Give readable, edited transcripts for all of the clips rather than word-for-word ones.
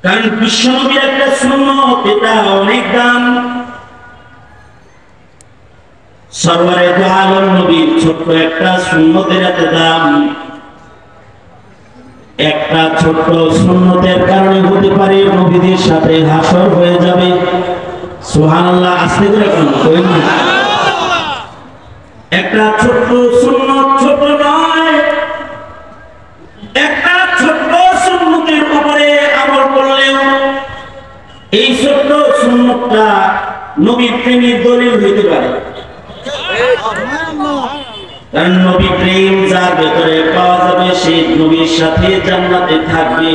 কারণ বিশ্বনবীর একটা সুন্নত, এটা অনেক দাম। সরওয়ারে দু আলম নবীর ছোট্ট একটা সুন্নতের এত দাম। একটা ছোট্ট সুন্নতের কারণে হতে পারে নবীদের সাথে হাসর হয়ে যাবে। সুবহানাল্লাহ, আস্তে করে করেন না। একটা ছোট্ট সুন্নত ছোট নয়, একটা ছোট্ট সুন্নতের উপরে আমল করলেও এই ছোট্ট সুন্নতটা নবীর প্রেমের দলিল হইতে পারে। কারণ নবী প্রেম যার ভেতরে পাওয়া যাবে সে নবীর সাথে জান্নাতে থাকবে।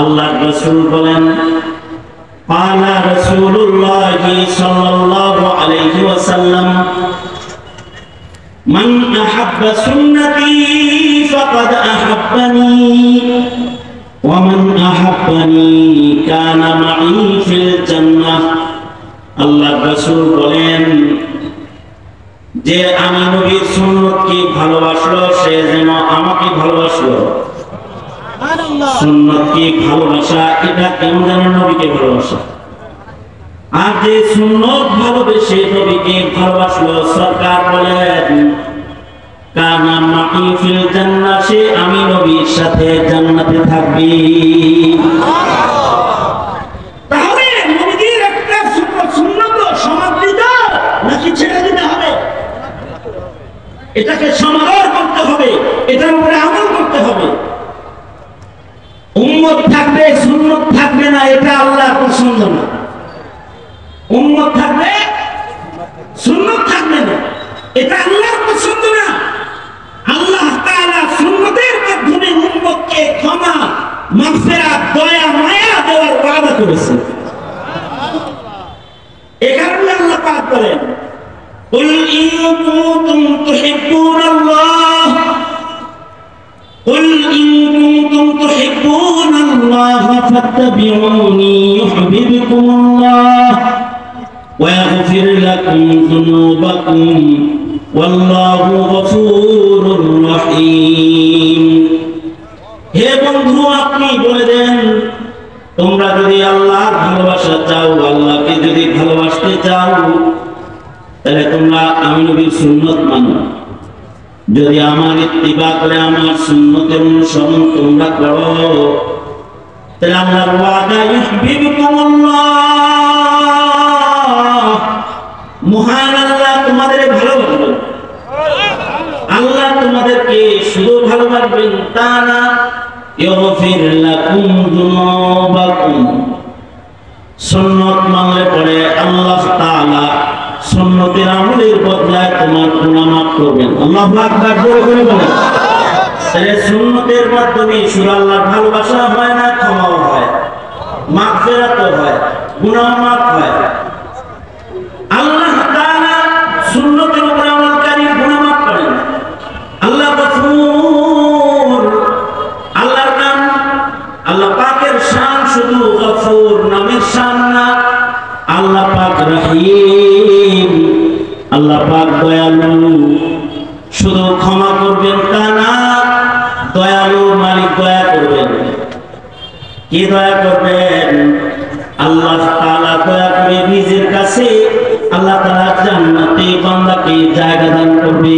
আল্লাহর রাসূল বলেন, পালা রাসূলুল্লাহ সাল্লাল্লাহু আলাইহি ওয়াসাল্লাম, মান আহাব্বা সুন্নতি ফাকাদ আহাব্বানি ওয়া মান আহাব্বানি কানা মাই ফিল জান্নাহ। আল্লাহর রাসূল বলেন, যে আমি নবীর সুন্নতকে ভালোবাসলো সে যেন আমাকে ভালোবাসলো। সুন্নতকে ভালোবাসা এটা কেমন যেন নবীকে ভালোবাসা। আর যে সুন্নত ভালোবেসে নবীকে ভালোবাসলো, সরকার বলেন কানা মাই ফিল জান্নাহ, সে আমি নবীর সাথে জান্নাতে থাকবে। তাহলে নবীর একটা সুন্নত সমাদৃত নাকি ছেড়ে দিতে হবে? এটাকে সমাদর করতে হবে, এটার উপরে আমল করতে হবে। উম্মত থাকবে সুন্নত থাকবে না, এটা আল্লাহর পছন্দ না। উম্মত থাকবে সুন্নত থাকবে না, এটা আল্লাহর পছন্দ না। আল্লাহ তাআলা সুন্নতের মাধ্যমে উম্মতকে ক্ষমা, মাগফিরাত, দয়া, মায়া দেওয়ার ওয়াদা করেছেন। এই কারণে আল্লাহ পাক বলেন, কুল ইন কুনতুম তুহিব্বুনাল্লাহ, কুল ইন কুনতুম তুহিব্বুনাল্লাহ ফাত্তাবিউনি ইউহিব্বুকুমুল্লাহ ওয়া ইয়াগফির লাকুম যুনুবাকুম ওয়াল্লাহু গফুরুর রহিম। হে বন্ধু, আপনি বলে দেন, তোমরা যদি আল্লাহর ভালোবাসা চাও, আল্লাহকে যদি ভালোবাসতে চাও, তাহলে তোমরা আমি নবীর সুন্নত মানো। যদি আমার ইত্তিবা করে আমার সুন্নতের অনুসরণ তোমরা করো, তাহলে আল্লাহর ওয়াদা ইউহিব্বুকুমুল্লাহ, মহান আল্লাহ তোমাদের ভালোবাসবেন। আল্লাহ তোমাদেরকে শুধু ভালোবাসবেন তা না, ইয়াগফির লাকুম যুনুবাকুম, সুন্নত মানলে পরে আল্লাহ তাআলা সুন্নতের আমলের বদলায় তোমার গুনাহ মাফ করবেন। আল্লাহু আকবার, জোরে করে বলেন। তাহলে সুন্নতের মাধ্যমে শুধু আল্লাহর ভালোবাসা হয় না, ক্ষমাও হয়, মাগফিরাতও হয়, গুনাহ মাফ হয়। আল্লাহ তাআলা সুন্নতের উপর আমলকারী গুনাহ মাফ করেন। আল্লাহ গফুর, আল্লাহর নাম, আল্লাহ পাকের শান শুধু গফুর নামের শান না, আল্লাহ পাক রহিম, আল্লাহ পাক দয়ালু। শুধু ক্ষমা করবেন তা না, দয়ালু মালিক দয়া করবেন। কি দয়া করবেন? আল্লাহ তাআলা দয়া করে নিজের কাছে আল্লাহ তাআলা জান্নাতে বান্দাকে জায়গা দান করবে।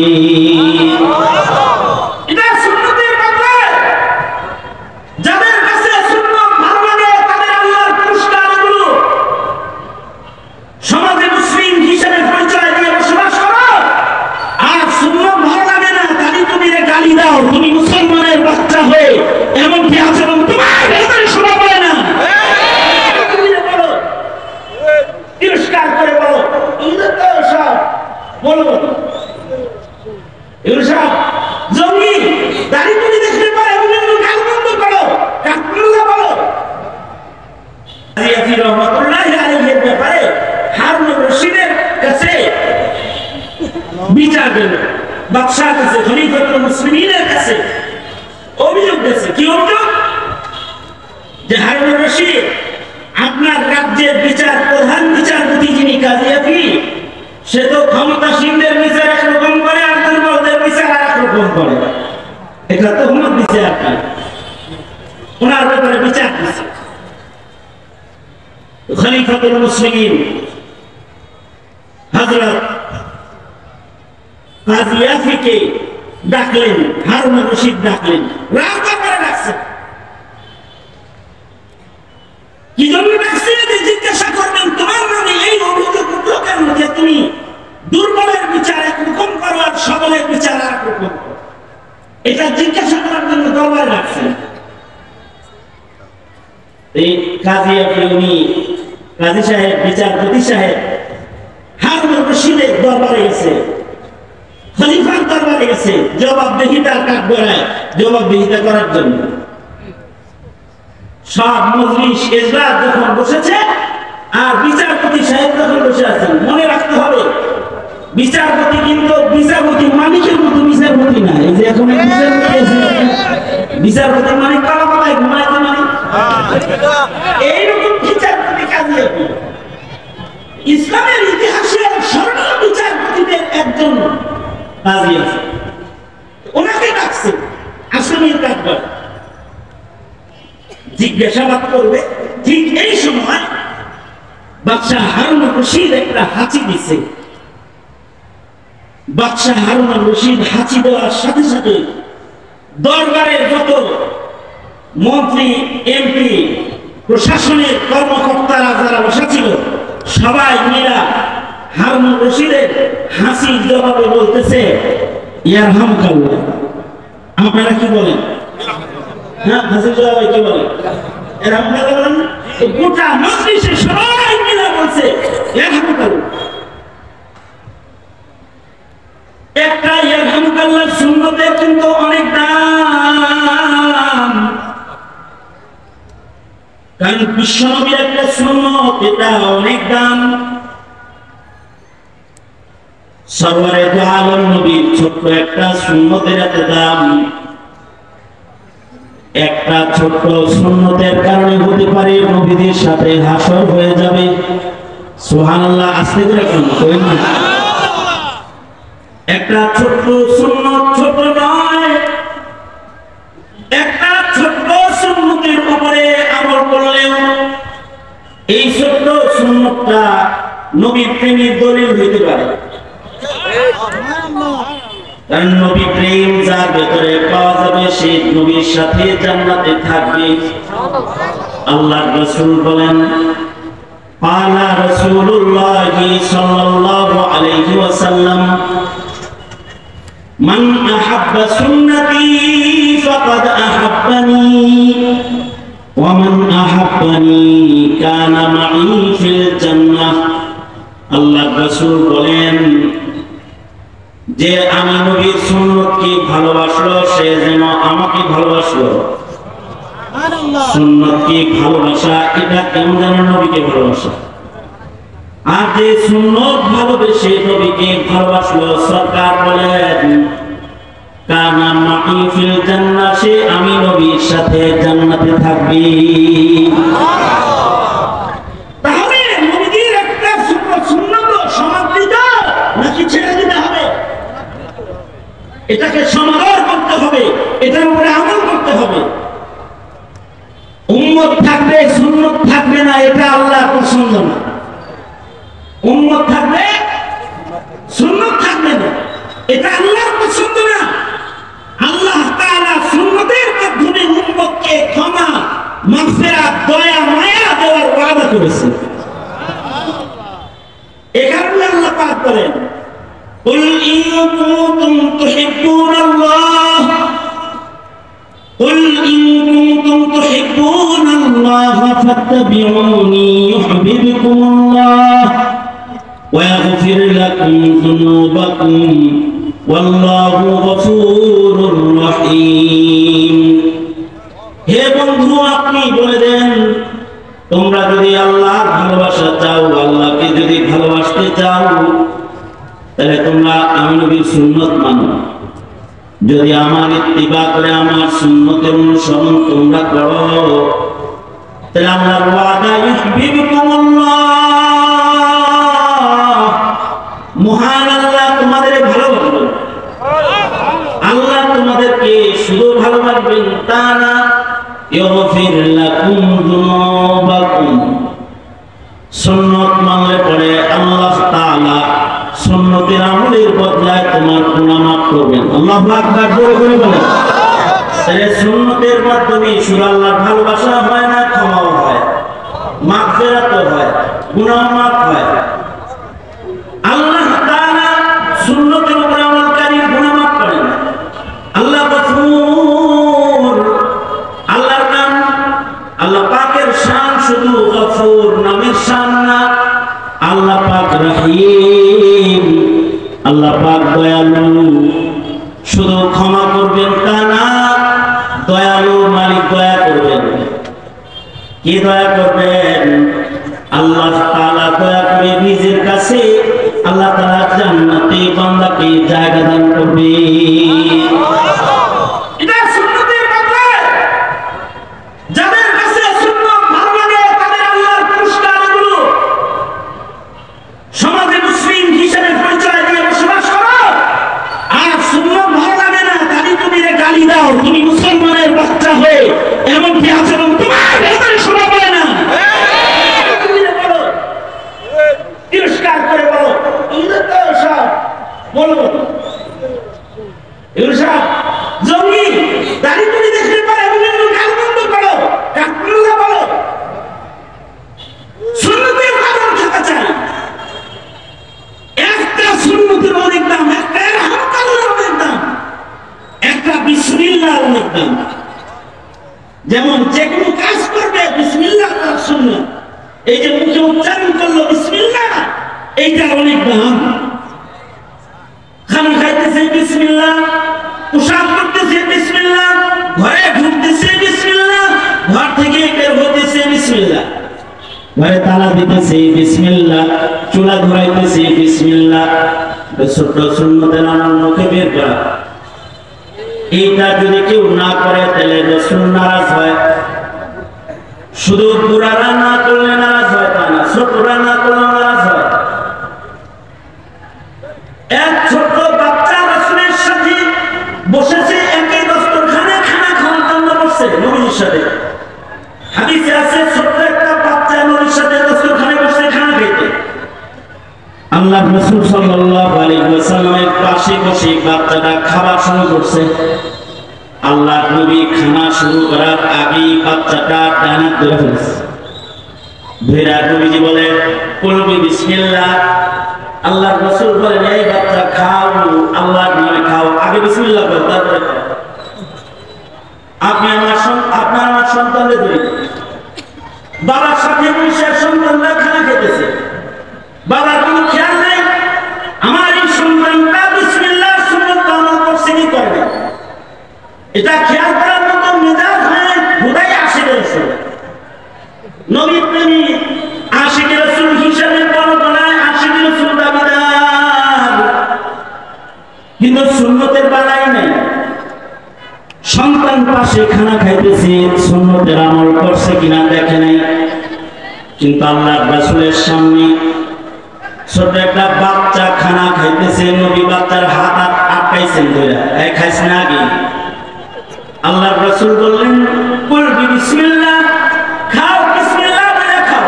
এটা সুন্নতের কথা। যাদের কাছে সুন্নত ভালো লাগে তাদের আল্লাহর পুরস্কারগুলো সমাজে মুসলিম হিসেবে পরিচয় দিয়ে বসবাস করো। আর সুন্নত ভালো লাগে না, তাহলে তুমি গালি দাও, তুমি মুসলমানের বাচ্চা হয়ে এমনকি আচরণ তোমার ভেতরে শোনা পড়ে না। তিরস্কার করে বলো, বলো এগুলো সব জঙ্গি, দাড়ি তুমি দেখতে পারে গাল বন্ধ করো, কাকরুল্লাহ বলো। আজিয়াফি রহমাতুল্লাহি আলাইহির ব্যাপারে হারুন রশিদের কাছে বিচার দিল, বাদশার কাছে, খলিফাতুল মুসলিমিনের কাছে অভিযোগ দিয়েছে। কি অভিযোগ? যে হারুন রশিদ আপনার রাজ্যের প্রধান বিচারপতি যিনি কাজিয়াফি, সে তো ক্ষমতাসীনদের বিচার একরকম করে আর দুর্বলদের বিচার আর একরকম করে। এটা তো হুকুমত দিচ্ছে, আপনার ওনার ব্যাপারে বিচার দিচ্ছে। খলিফাতুল মুসলিমিন হযরত কাজী ইয়াফিকে ডাকলেন, হারুন রশিদ ডাকলেন, রাগ করে ডাকছেন। কি জন্য ডাকছেন? জিজ্ঞাসা করবেন তোমার নামে এই অভিযোগ উঠলো কেন যে তুমি দুর্বলের বিচার একরকম করো আর সবলের বিচার আর রকম করো। এটা জিজ্ঞাসা করার জন্য দরবারে রাখছেন। এই কাজী উনি কাজী সাহেব, বিচারপতি সাহেব হারুন রশিদের দরবারে গেছে, খলিফার দরবারে গেছে জবাবদিহিতার কাঠগড়ায় জবাবদিহিতা করার জন্য। সব মজলিস এজলাস যখন বসেছে আর বিচারপতি সাহেব যখন বসে আছেন, মনে রাখতে হবে বিচারপতি কিন্তু বিচারপতি মালিকের মতো বিচারপতি না। এই যে এখন বিচারপতি মালিক কালা পালায় ঘুমাইতে মালিক, এইরকম বিচারপতি কাজী ইয়াফি ইসলামের ইতিহাসে স্বর্ণীয় বিচারপতিদের একজন কাজী ইয়াফি। ওনাকে ডাকছে আসামির কাঠগড়, জিজ্ঞাসাবাদ করবে। ঠিক এই সময় বাদশাহ হারুন রশিদ একটা হাঁচি দিছে। বাদশাহ হারুন রশিদ হাঁচি দেওয়ার সাথে সাথে দরবারের যত মন্ত্রী, এমপি, প্রশাসনের কর্মকর্তারা যারা বসা ছিল সবাই মিলা হারুন রশিদের হাসির জবাবে বলতেছে ইয়ারহামুকাল্লাহ। আপনারা কি বলেন? হ্যাঁ, হাসির জবাবে কি বলেন? ইয়ারহামুকাল্লাহ বলেন। গোটা মজলিসে সবাই মিলা বলছে ইয়ারহামুকাল্লাহ। একটা ইয়ারহামুকাল্লাহ সুন্নতের কিন্তু অনেক দাম, কারণ বিশ্বনবীর একটা সুন্নত, এটা অনেক দাম। সরওয়ারে দু আলম নবীর ছোট্ট একটা সুন্নতের এত দাম। একটা ছোট্ট সুন্নতের কারণে হতে পারে নবীদের সাথে হাসর হয়ে যাবে। সুবহানাল্লাহ, আস্তে করে করেন না। একটা ছোট্ট সুন্নত ছোট নয়, একটা ছোট্ট সুন্নতের উপরে আমল করলেও এই ছোট্ট সুন্নতটা নবীর প্রেমের দলিল হইতে পারে। কারণ নবী প্রেম যার ভেতরে পাওয়া যাবে সে নবীর সাথে জান্নাতে থাকবে। আল্লাহর রাসূল বলেন, পালা রাসূলুল্লাহ সাল্লাল্লাহু আলাইহি ওয়াসাল্লাম, মান আহাব্বা সুন্নতি ফাকাদ আহাব্বানি ওয়া মান আহাব্বানি কানা মাই ফিল জান্নাহ। আল্লাহর রাসূল বলেন যে আমি নবীর সুন্নতকে ভালোবাসলো সে যেন আমাকে ভালোবাসলো। সুন্নতকে ভালোবাসা এটা কেমন যেন নবীকে ভালোবাসা। আর যে সুন্নত ভালোবেসে নবীকে ভালোবাসলো, সরকার বলেন কানা মাই ফিল জান্নাহ, সে আমি নবীর সাথে জান্নাতে থাকবে। তাহলে নবীর একটা সুন্নত সমাদৃত নাকি ছেড়ে দিতে হবে? এটাকে সমাদর করতে হবে, এটার উপরে আমল করতে হবে। উম্মত থাকবে সুন্নত থাকবে না, এটা আল্লাহর পছন্দ না। উম্মত থাকবে সুন্নত থাকবে না, এটা আল্লাহর পছন্দ না। আল্লাহ তাআলা সুন্নতের মাধ্যমে উম্মতকে ক্ষমা, মাগফিরাত, দয়া, মায়া দেওয়ার ওয়াদা করেছেন। এই কারণে আল্লাহ পাক বলেন, কুল ইন কুনতুম তুহিব্বুনাল্লাহ, কুল ইন কুনতুম তুহিব্বুনাল্লাহ ফাত্তাবিউনি ইউহিব্বুকুমুল্লাহ ওয়া ইয়াগফির লাকুম যুনুবাকুম ওয়াল্লাহু গফুরুর রহিম। হে বন্ধু, আপনি বলে দেন তোমরা যদি আল্লাহর ভালোবাসা চাও, আল্লাহকে যদি ভালোবাসতে চাও, তাহলে তোমরা আমি নবীর সুন্নত মানো। যদি আমার ইত্তিবা করে আমার সুন্নতের অনুসরণ তোমরা করো, তাহলে আল্লাহর ওয়াদা ইউহিব্বুকুমুল্লাহ, মহান আল্লাহ তোমাদের ভালোবাসবেন। আল্লাহ তোমাদেরকে শুধু ভালোবাসবেন তা না, ইয়াগফির লাকুম যুনুবাকুম, সুন্নত মানলে পরে আল্লাহ তাআলা সুন্নতের আমলের বদলায় তোমার গুনাহ মাফ করবেন। আল্লাহু আকবার জোরে করে বলেন। তাহলে সুন্নতের মাধ্যমে শুধু আল্লাহর ভালোবাসা হয় না, ক্ষমাও হয়, মাগফিরাতও হয়, গুনাহ মাফ হয়। আল্লাহ তাআলা সুন্নতের উপর আমলকারী গুনাহ মাফ করেন। আল্লাহ গফুর, আল্লাহর নাম, আল্লাহ পাকের শান শুধু গফুর নামের শান না, আল্লাহ পাক রহিম, আল্লাহ পাক দয়ালু। শুধু ক্ষমা করবেন তা না, দয়ালু মালিক দয়া করবেন। কি দয়া করবেন? আল্লাহ তাআলা দয়া করে নিজের কাছে আল্লাহ তাআলা জান্নাতে বান্দাকে জায়গা দান করবে। এটা সুন্নতের কথা। যাদের কাছে সুন্নাত ভালো লাগে তাদের আল্লাহর পুরস্কারগুলো সমাজে মুসলিম হিসেবে পরিচয় দিয়ে বসবাস করো। আর সুন্নাত ভালো লাগে না, তাহলে তুমি গালি দাও, তুমি মুসলমানের বাচ্চা হয়ে এমন কি আচরণ তোমার ভেতরে শোনা পড়ে না? তিরস্কার করে বলো, বলো জঙ্গি দাড়ি তুমি দেখতে পারে গাল বন্ধ করো, কাকরুল্লাহ বলো। সুন্নতের আদর থাকা চাই। একটা সুন্নতের অনেক দাম, একটা আলহামদুলিল্লাহ অনেক দাম, একটা বিসমিল্লাহ অনেক দাম। যেমন যে কোনো কাজ করবে বিসমিল্লাহ তার সুন্নাত। এই যে মুখে উচ্চারণ করলো বিসমিল্লাহ, এইটা অনেক দাম। খানা খাইতেছে বিসমিল্লাহ, পোশাক করতেছে বিসমিল্লাহ, ঘরে ঢুকতেছে বিসমিল্লাহ, ঘর থেকে বের হতেছে বিসমিল্লাহ, ঘরে তালা দিতেছে বিসমিল্লাহ, চুলা ধরাইতেছে বিসমিল্লাহ। ছোট্ট সুন্নতের নাম মুখে বের করা, এইটা যদি কেউ না করে তাহলে রাসূল নারাজ হয়। শুধু বুড়ারা না করলে নারাজ হয় তা না, ছোটরা না করলে নারাজ হয়। এক ছোট্ট বাচ্চা রাসূলের সাথে বসেছে, একই দস্তরখানে খানা খাওয়ার জন্য বসছে নবীর সাথে। হাদিসে আছে ছোট্ট একটা বাচ্চা নবীর সাথে দস্তরখানে বসে খানা খেতে। আল্লাহ রাসূল সাল্লাল্লাহু আলাইহি ওয়াসাল্লামের পাশে বসে বাচ্চাটা খাবার শুরু করছে। আল্লাহ নবী খানা শুরু করার আগেই বাচ্চাটা ডানা ধরে ফেলেছে। ভেরা নবীজি বলে বলবি বিসমিল্লাহ। আল্লাহ রাসূল বলেন এই বাচ্চা খাও, আল্লাহর নামে খাও, আগে বিসমিল্লাহ বলো তারপরে খাও। আপনার আমার সন্তানদের ধরে বাবার সাথে বসে সন্তানরা খানা খেতেছে, বাবার কোনো খেয়াল নেই আমার এই সন্তানটা বিসমিল্লাহ সুন্নাত আমল করছে কি করবে, এটা খেয়াল করার মতো মেজাজ হয় হুদাই আশিকের রাসূল। নবী প্রেমী আশিকের রাসূল হিসাবে বর্ণনায় আশিকের রাসূল দাবিদার, কিন্তু সুন্নতের বালাই নাই। সন্তান পাশে খানা খাইতেছে, সুন্নতের আমল করছে কিনা দেখে নাই। কিন্তু আল্লাহর রাসূলের সামনে ছোট একটা বাচ্চা খানা খাইতেছে, নবী বাচ্চার হাত আটকাইছেন ধরে, এই খাইছ না আগে। আল্লাহর রাসূল বললেন বলবি বিসমিল্লাহ, খাও বিসমিল্লাহ বলে খাও।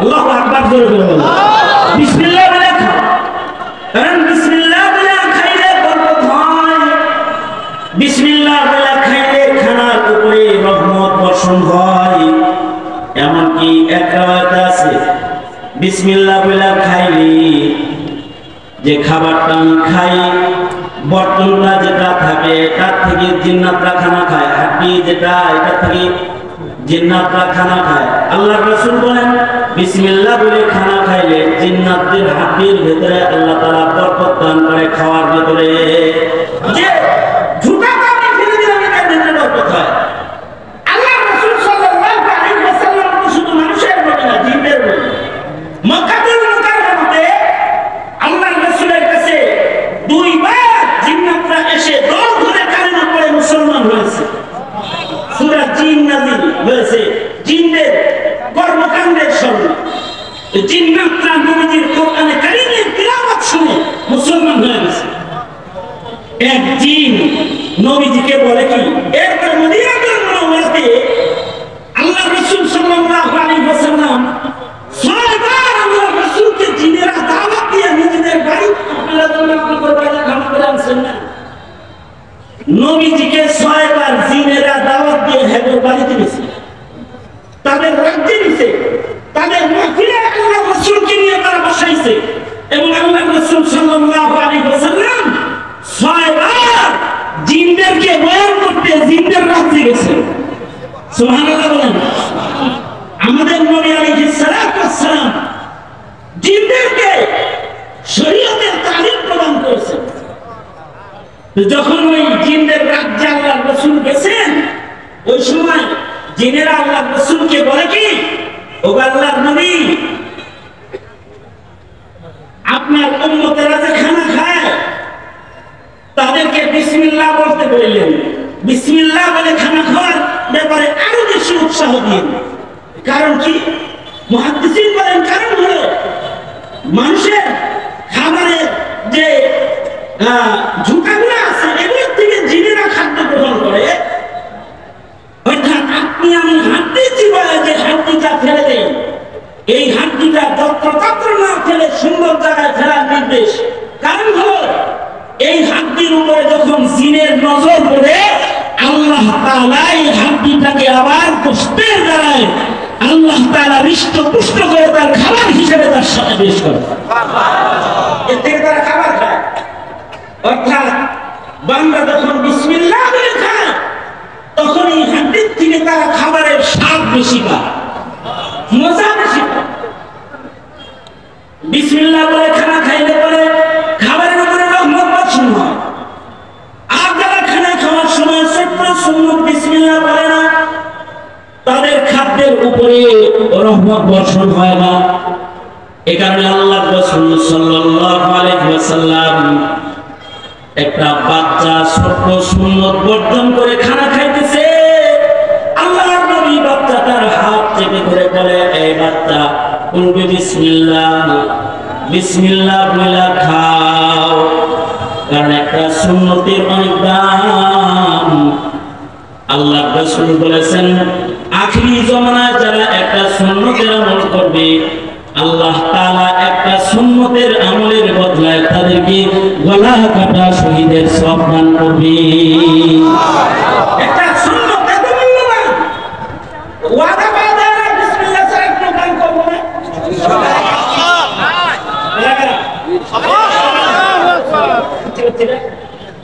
আল্লাহু আকবার জোরে বলে বলো বিসমিল্লাহ বলে খাও, কারণ বিসমিল্লাহ বলে খাইলে বরকত হয়, বিসমিল্লাহ বলে খাইলে খানার উপরে রহমত বর্ষণ হয়। এমনকি এক রাওয়ায়াতে আছে বিসমিল্লাহ বলে খাইলে যে খাবারটা আমি খাই বর্তনটা যেটা থাকে তার থেকে জিন্নাতরা খানা খায়, হাড্ডি যেটা এটা থেকে জিন্নাতরা খানা খায়। আল্লাহর রাসূল বলেন বিসমিল্লাহ বলে খানা খাইলে জিন্নাতদের হাড্ডির ভিতরে আল্লাহ তাআলা বরকত দান করে খাওয়ার ভিতরে। যে ঝুঁকা পানি ফেলে দিলে এর ভিতরে বরকত হয়। আল্লাহর রাসূল সাল্লাল্লাহু আলাইহি ওয়াসাল্লাম তো শুধু মানুষের নবী না, জিনদের নবী। মক্কাতুল মুকাররমাতে আল্লাহর রাসূলের কাছে দুইবার জিন্নাতরা এসে দল ধরে কালেমা পড়ে মুসলমান হয়েছে। সূরা জিন নাযিল হয়েছে জিনদের কর্মকাণ্ডের স্মরণে। জিন্নাতরা নবীজির কোরআনে কারীমের তিলাওয়াত শুনে মুসলমান হয়ে গেছে। এক জিন নবীজিকে বলে কি, এরপর মদিনাতুল মুনাওয়ারাতে আল্লাহর রাসূল সাল্লাল্লাহু আলাইহি ওয়াসাল্লাম আপনারা তো আপনি কোরবানি ক্ষমা করে আনছেন না। নবীজিকে 6 বার জিনেরা দাওয়াত দিয়ে হেবর বাড়িতে নিছে, তাদের রাজ্যে নিছে, তাদের মাহফিলে আল্লাহ রাসূলকে নিয়ে তারা বসাইছে এবং আল্লাহ রাসূল সাল্লাল্লাহু আলাইহি ওয়াসাল্লাম 6 বার জিনদেরকে বয়ান করতে জিনদের রাজ্যে গেছে। সুবহানাল্লাহ বলেন। আমাদের নবী আলাইহিস সালাতু ওয়াস সালাম জিনদেরকে শরীয়তের তালিম প্রদান করেছেন। যখন ওই জিনদের রাজ্যে আল্লাহ রাসূল গেছেন, ওই সময় জিনেরা আল্লাহ রাসূলকে বলে কি, ও আল্লাহর নবী, আপনার উম্মতেরা যে খানা খায় তাদেরকে বিসমিল্লাহ বলতে বললেন, বিসমিল্লাহ বলে খানা খাওয়ার ব্যাপারে আরো বেশি উৎসাহ দিন। কারণ কি? মুহাদ্দিসিন বলেন কারণ হলো মানুষের খাবারের যে ঝুঁকাগুলো আছে এগুলোর থেকে জিনেরা খাদ্য গ্রহণ করে। অর্থাৎ আপনি আমি হাড্ডি চিবায় যে হাড্ডিটা ফেলে দেই, এই হাড্ডিটা যত্রতত্র না ফেলে সুন্দর জায়গায় ফেলার নির্দেশ। কারণ হলো এই হাড্ডির উপরে যখন জিনের নজর পড়ে আল্লাহ তাআলা এই হাড্ডিটাকে আবার গোশতের দ্বারায় আল্লাহ তাআলা হৃষ্টপুষ্ট করে তার খাবার হিসেবে তার সাথে পেশ করে। এর থেকে তারা খাবার খায়। অর্থাৎ বান্দা যখন বিসমিল্লাহ বলে খায় তখন এই হাড্ডির থেকে তারা খাবারের স্বাদ বেশি পায়, মজা বেশি পায়। বিসমিল্লাহ বলে খানা খাইলে পরে খাবারের উপরে রহমত বর্ষণ হয়। আর যারা খানা খাওয়ার সময় ছোট্ট সুন্নত বিসমিল্লাহ বলে না, তাদের খাদ্যের উপরে রহমত বর্ষণ হয় না। এ কারণে আল্লাহ রাসূল সাল্লাল্লাহু আলাইহি ওয়াসাল্লাম একটা বাচ্চা ছোট্ট সুন্নত বর্জন করে খানা খাইতেছে, আল্লাহর নবী বাচ্চাটার হাত চেপে ধরে বলে, এই বাচ্চা বলবে বিসমিল্লাহ, বিসমিল্লাহ বলে খাও। কারণ একটা সুন্নতের অনেক দাম। আল্লাহ রাসূল বলেছেন আখিরি জামানায় যারা একটা সুন্নতের আমল করবে আল্লাহ তাআলা একটা সুন্নতের আমলের বদলায় তাদেরকে গলা কাটা শহীদের সওয়াব দান করবে। একটা সুন্নত এত মূল্যবান, ওয়াদা করে দেয় না বিসমিল্লাহ ছাড়া কোনো কাজ করব না।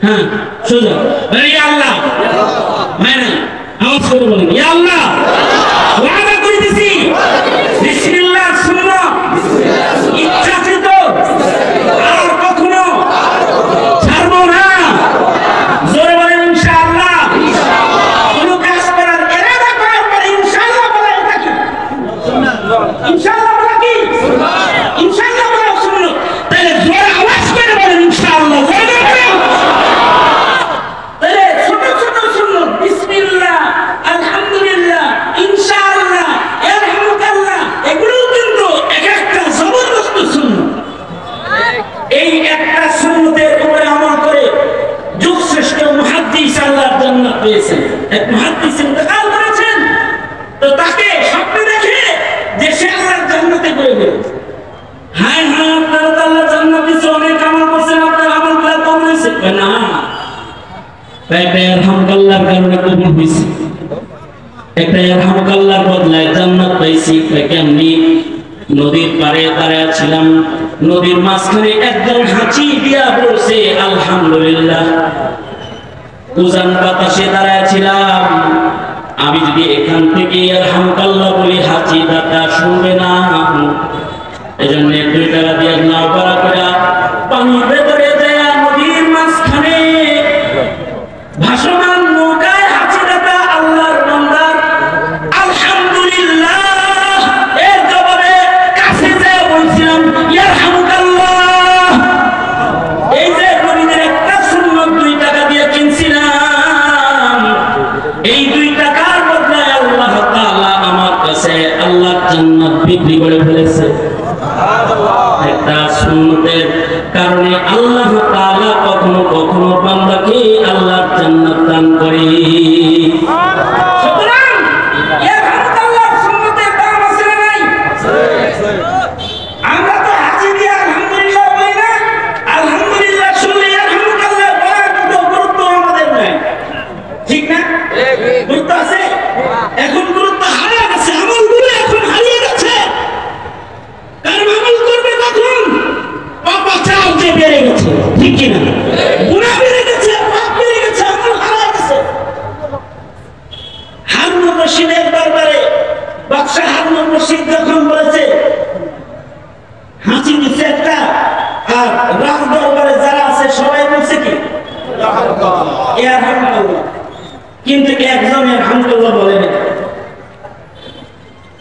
হ্যাঁ সোজা ইয়া আল্লাহ, মানে আওয়াজ করে বলেন ইয়া আল্লাহ, ওয়াদা করে দিছি বিসমিল্লাহ সুন্নাহ ইচ্ছাকৃত আর কখনো ছাড়বো না। জোরে বলেন ইনশাআল্লাহ। কোন কাজ করার ইরাদা করার পরে ইনশাআল্লাহ বলা এটা কি? ইনশাআল্লাহ বলা কি? ইনশাআল্লাহ বলা সুন্নাহ। তাহলে জোরে আওয়াজ করে বলেন ইনশাআল্লাহ। জোরে বলেন। তাহলে ছোট ছোট সুন্নাহ বিসমিল্লাহ, আলহামদুলিল্লাহ, ইনশাআল্লাহ, ইয়ারহামুকাল্লাহ এগুলো কিন্তু এক একটা জবরদস্ত সুন্নাহ। এই একটা সুন্নতের উপরে আমল করে যুগশ্রেষ্ঠ মুহাদ্দিস আল্লাহর জান্নাত পেয়েছেন। এক মুহাদ্দিস ইন্তেকাল করেছেন, তো তাকে স্বপ্নে দেখে যে সে আল্লাহর জান্নাতে গিয়ে গেল। হায় হায়, আপনারা তো আল্লাহ জান্নাত দিয়েছে, অনেক আমল করছেন, আপনার আমলগুলো কবুল হয়েছে না? একটা ইয়ারহামুকাল্লাহর কারণে কবুল হয়েছে, একটা ইয়ারহামুকাল্লাহর বদলায় জান্নাত পাইছি। কেমনি? নদীর পাড়ে দাঁড়ায় ছিলাম, নদীর মাঝখানে একজন হাঁচি দিয়া বলছে আলহামদুলিল্লাহ। উজান বাতাসে দাঁড়ায় ছিলাম, আমি যদি এখান থেকে ইয়ারহামুকাল্লাহ বলি হাঁচি দাতা শুনবে না। এজন্য 2 টাকা দিয়ে নাও ভাড়া করে পানির ভেতরে যায় নদীর মাঝখানে ভাসমান নৌকায় হাঁচি দাতা আল্লাহর বান্দার আলহামদুলিল্লাহ এর জবাবে কাছে যেয়ে বলছিলাম ইয়ারহামুকাল্লাহ। এই যে নবীদের একটা সুন্নাত 2 টাকা দিয়ে কিনছিলাম, এই 2 টাকার বদলায় আল্লাহ তাআলা আমার কাছে আল্লাহর জান্নাত বিক্রি করে ফেলেছে। একটা সুন্নতের কারণে আল্লাহ তাআলা কখনো কখনো বান্দাকে আল্লাহর জান্নাত দান করে। সুতরাং ইয়ারহামুকাল্লাহর সুন্নতের দাম আছে না নাই? আমরা তো হাজি দিয়ে আলহামদুলিল্লাহ বলি না, আলহামদুলিল্লাহ ঠিক কিনা? গুনাহ বেড়ে গেছে, পাপ বেড়ে গেছে, আমল হারায় গেছে। হারুন রশিদের দরবারে বাদশা হারুন রশিদ যখন বলেছে হাঁচি দিচ্ছে একটা, আর রাজ দরবারে যারা আছে সবাই বলছে কি আলহামদুলিল্লাহ, কিন্তু একজন আলহামদুলিল্লাহ বলে না।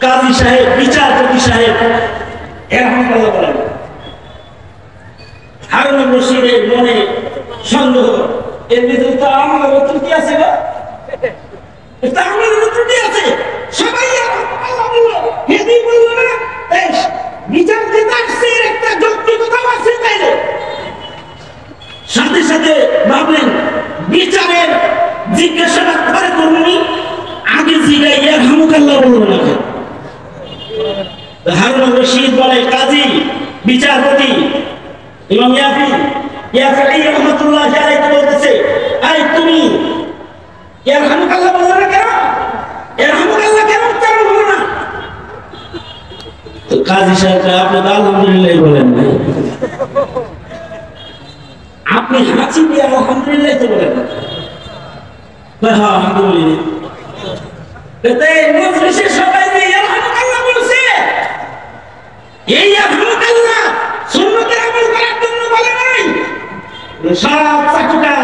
কাজী সাহেব, বিচারপতি সাহেব আলহামদুলিল্লাহ বলেন। হারুন রশিদের মনে সন্দেহ, এর ভিতরে তো আমার ত্রুটি আছে, গো এটা আমার ত্রুটি আছে, সবাই আল্লাহ বলল, হেদি বলল না, বিচার দিতে আসছে একটা যৌক্তিকতা আছে তাইলে। সাথে সাথে ভাবলেন বিচারের জিজ্ঞাসাবাদ করে করবনি, আগে জিগাইয়া হামুকাল্লাহ বলবো না। হারুন রশিদ বলে, কাজী, বিচারপতি ইমাম ইয়াফি রহমাতুল্লাহ আলাইহি বলতেছে, আরে তুমি হামুকাল্লাহ বলবো না কেন? হামুকাল্লাহ কেন উচ্চারণ হলো না? তো কাজী সাহেব, আপনি তো আলহামদুলিল্লাহ বলেন না, আপনি হাঁচি দিয়ে আলহামদুলিল্লাহ তো বলেন না। হ্যাঁ আলহামদুলিল্লাহ, সবাই আলহামদুলিল্লাহ বলছে, এই আলহামদুলিল্লাহ সুন্নতের আমল করার জন্য বলে নাই, সব চাটুকা।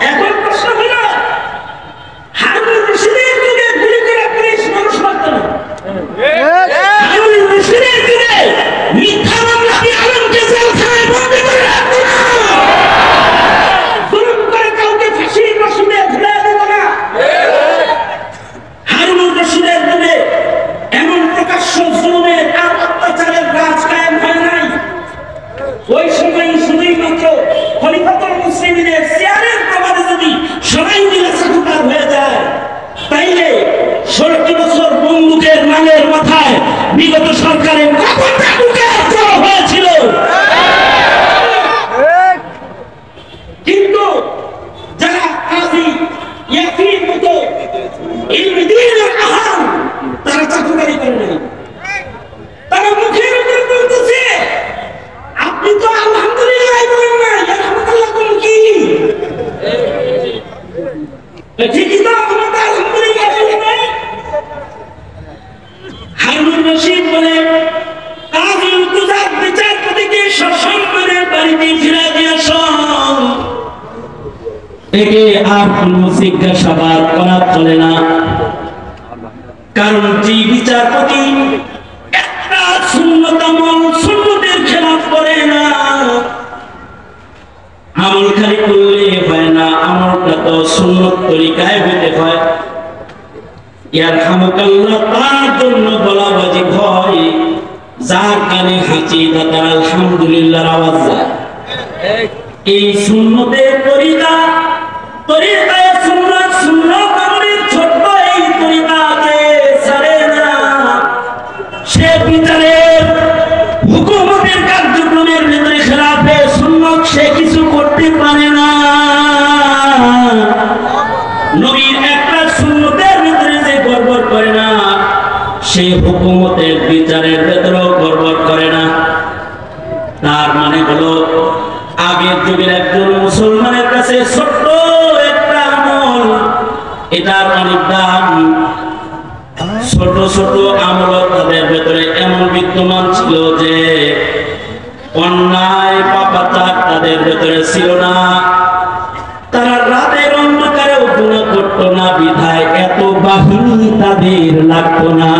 এখন প্রশ্ন হল, হারুন রশিদের যুগে গুলি করে পুলিশ মানুষ মারত না, হারুন রশিদের যুগে মিথ্যা মামলা দিয়ে আলমকে জেলখানায় বন্দী করে রাখত না, জুলুম করে কাউকে ফাঁসির রশিদে ঝুলিয়ে দিত না। হারুন রশিদের যুগে এমন প্রকাশ্য জুলুমের আর অত্যাচারের রাজ কায়েম হয় নাই। ওই সময় শুধুই মাত্র খলিফাতুল মুসলিমিনের চেয়ারের প্রভাবে যদি সবাই মিলে চাটুকার হয়ে যায়, তাইলে 16 বছর বন্দুকের মালের মাথায় বিগত সরকারের কত চাটুকার দেওয়া হয়েছিল। কিন্তু যারা কাজী ইয়াফির মতো ইলমি দ্বীনের আহার, তারা চাটুকারি করে নাই। তারা মুখের উপর বলতেছে, আপনি তো আলহামদুলিল্লাহ বলেন না, আলহামদুলিল্লাহ কোন কি? ঠিকই তো, আমরা আলহামদুলিল্লাহ বলি নাই। হারুন রশিদ বলে, কাজী মুর্তজা বিচারপতিকে সসম্মানে বাড়িতে ফিরে দিয়ে আসুন, একে আর কোন জিজ্ঞাসাবাদ করা চলে না। কারণ যে বিচারপতি একটা সুন্নত আমল সুন্নতের খেলাফ করে না, আমল খালি করলে হয় না, আমলটা তো সুন্নত তরিকায় হইতে হয়। ইয়ারহামুকাল্লাহ তার জন্য বলা বাজিব হয়, যার কানে হাঁচি তার আলহামদুলিল্লাহর আওয়াজ যায়। এই সুন্নতের তরিকায় সুন্নত আমলের ছোট্ট এই তরিকাকে ছাড়ে না। সে বিচারের হুকুমতের কার্যক্রমের ভিতরে খেলাফে সুন্নত সে কিছু করতে পারে না। নবীর একটা সুন্নতের ভিতরে যে গড়বড় করে না, সে হুকুমতের বিচারের ভেতরেও গড়বড় করে না। তার মানে হলো, আগের যুগের একজন মুসলমানের কাছে ছোট্ট একটা আমল, এটার অনেক দাম। ছোট ছোট আমল তাদের ভেতরে এমন বিদ্যমান ছিল যে অন্যায় পাপাচার তাদের ভেতরে ছিল না। তারা রাতের অন্ধকারেও গুনাহ করত না, বিধায় এত বাহিনী তাদের লাগতো না।